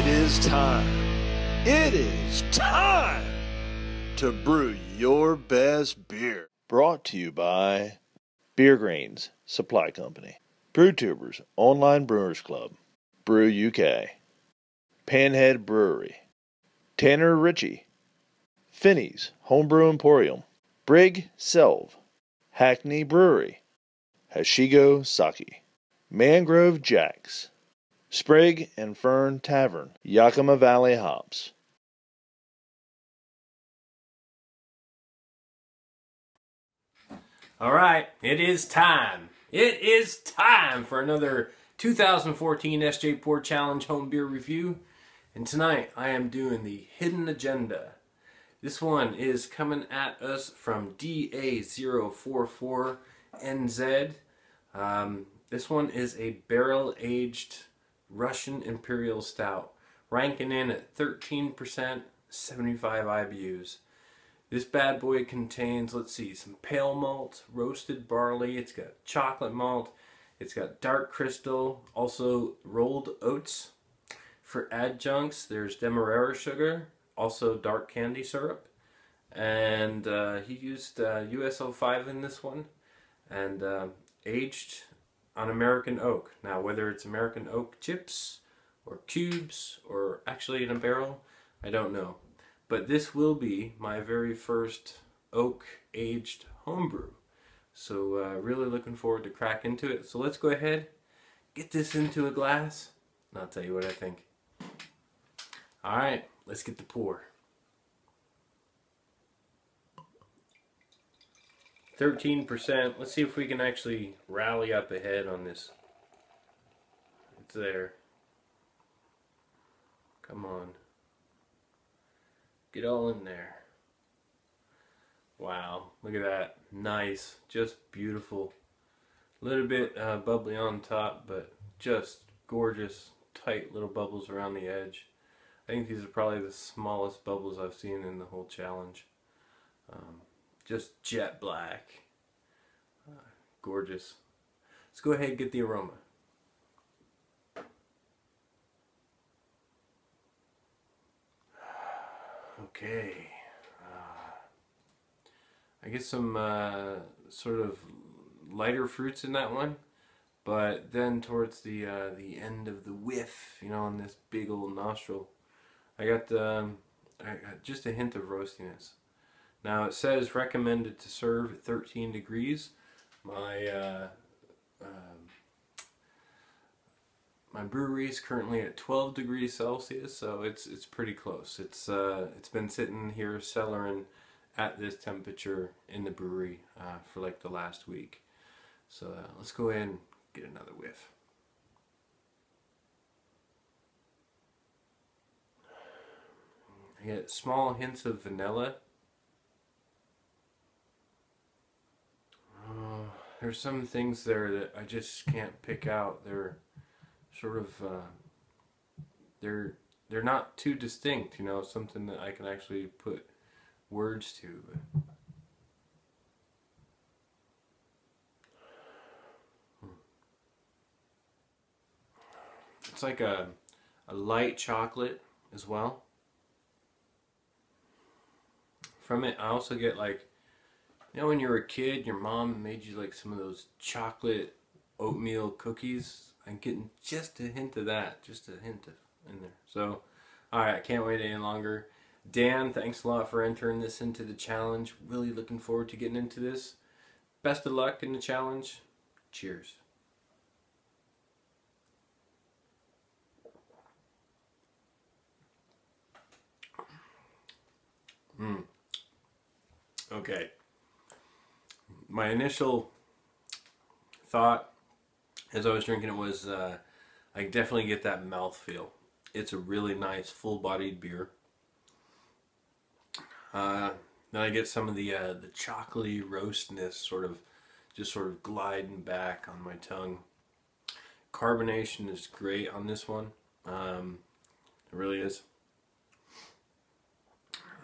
It is time. It is time to brew your best beer. Brought to you by Beer Grains Supply Company, BrewTubers Online Brewers Club, Brew UK, Panhead Brewery, Tanner Ritchie, Finney's Homebrew Emporium, Brig Selv, Hackney Brewery, Hashigo Sake, Mangrove Jacks, Sprig and Fern Tavern, Yakima Valley Hops. All right, it is time. It is time for another 2014 SJPORR Challenge Home Beer Review. And tonight I am doing the Hidden Agenda. This one is coming at us from DA044NZ. This one is a barrel-aged Russian Imperial Stout, ranking in at 13%, 75 IBUs. This bad boy contains, let's see, some pale malt, roasted barley, it's got chocolate malt, it's got dark crystal, also rolled oats. For adjuncts, there's Dememara sugar, also dark candy syrup, and he used US-05 in this one, and aged on American oak. Now, whether it's American oak chips or cubes or actually in a barrel, I don't know. But this will be my very first oak aged homebrew. So really looking forward to crack into it. So let's go ahead, get this into a glass, and I'll tell you what I think. All right, let's get the pour. 13%. Let's see if we can actually rally up ahead on this. It's there. Come on. Get all in there. Wow, look at that. Nice. Just beautiful. A little bit bubbly on top, but just gorgeous, tight little bubbles around the edge. I think these are probably the smallest bubbles I've seen in the whole challenge. Just jet black. Gorgeous. Let's go ahead and get the aroma. Okay. I get some sort of lighter fruits in that one, but then towards the end of the whiff, you know, on this big old nostril, I got just a hint of roastiness. Now it says recommended to serve at 13 degrees. My my brewery is currently at 12 degrees Celsius, so it's pretty close. It's been sitting here cellaring at this temperature in the brewery for like the last week. So let's go ahead and get another whiff. I get small hints of vanilla. There's some things there that I just can't pick out. They're sort of they're not too distinct, you know, something that I can actually put words to. It's like a light chocolate as well. From it I also get, like, you know, when you were a kid, your mom made you like some of those chocolate oatmeal cookies. I'm getting just a hint of that, just a hint of in there. So, alright, I can't wait any longer. Dan, thanks a lot for entering this into the challenge. Really looking forward to getting into this. Best of luck in the challenge. Cheers. Okay. My initial thought as I was drinking it was I definitely get that mouthfeel. It's a really nice full-bodied beer. Then I get some of the chocolatey roastness sort of gliding back on my tongue. Carbonation is great on this one. It really is.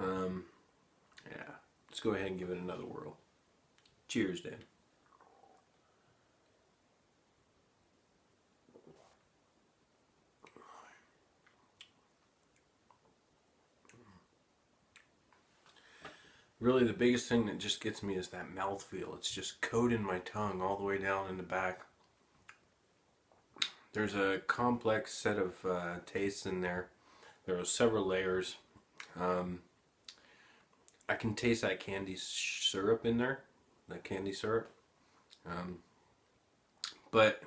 Yeah, let's go ahead and give it another whirl. Cheers, Dan. Really, the biggest thing that just gets me is that mouthfeel. It's just coating my tongue all the way down in the back. There's a complex set of tastes in there. There are several layers. I can taste that candy syrup in there, that candy syrup. But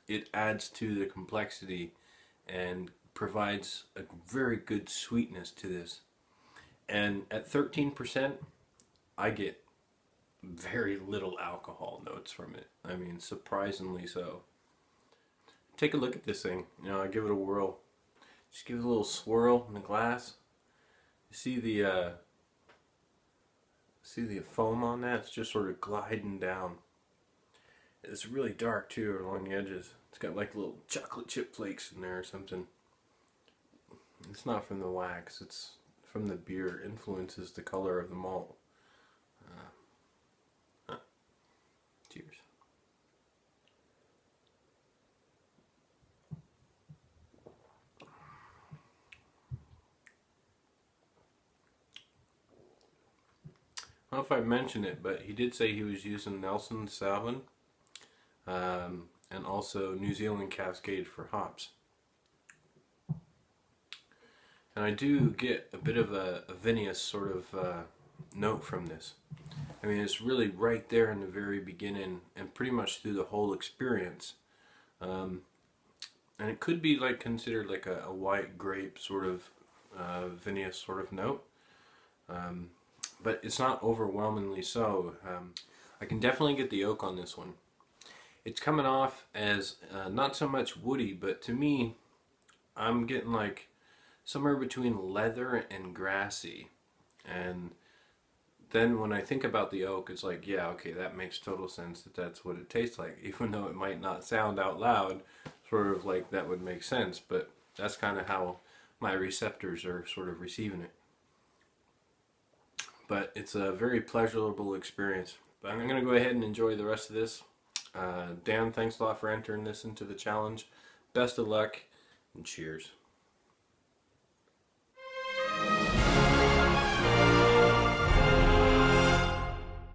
it adds to the complexity and provides a very good sweetness to this. And at 13%, I get very little alcohol notes from it. I mean, surprisingly so. Take a look at this thing. You know, I give it a whirl. Just give it a little swirl in the glass. You see the foam on that? It's just sort of gliding down. It's really dark too along the edges. It's got like little chocolate chip flakes in there or something. It's not from the wax, it's from the beer. It influences the color of the malt. Cheers. I don't know if I mentioned it, but he did say he was using Nelson Sauvin and also New Zealand Cascade for hops. And I do get a bit of a vinous sort of note from this. I mean, it's really right there in the very beginning and pretty much through the whole experience. And it could be like considered like a white grape sort of vinous sort of note. But it's not overwhelmingly so. I can definitely get the oak on this one. It's coming off as not so much woody, but to me, I'm getting like somewhere between leather and grassy. And then when I think about the oak, it's like, yeah, okay, that makes total sense that that's what it tastes like. Even though it might not sound out loud, sort of like that would make sense. But that's kind of how my receptors are sort of receiving it. But it's a very pleasurable experience. But I'm going to go ahead and enjoy the rest of this. Dan, thanks a lot for entering this into the challenge. Best of luck, and cheers.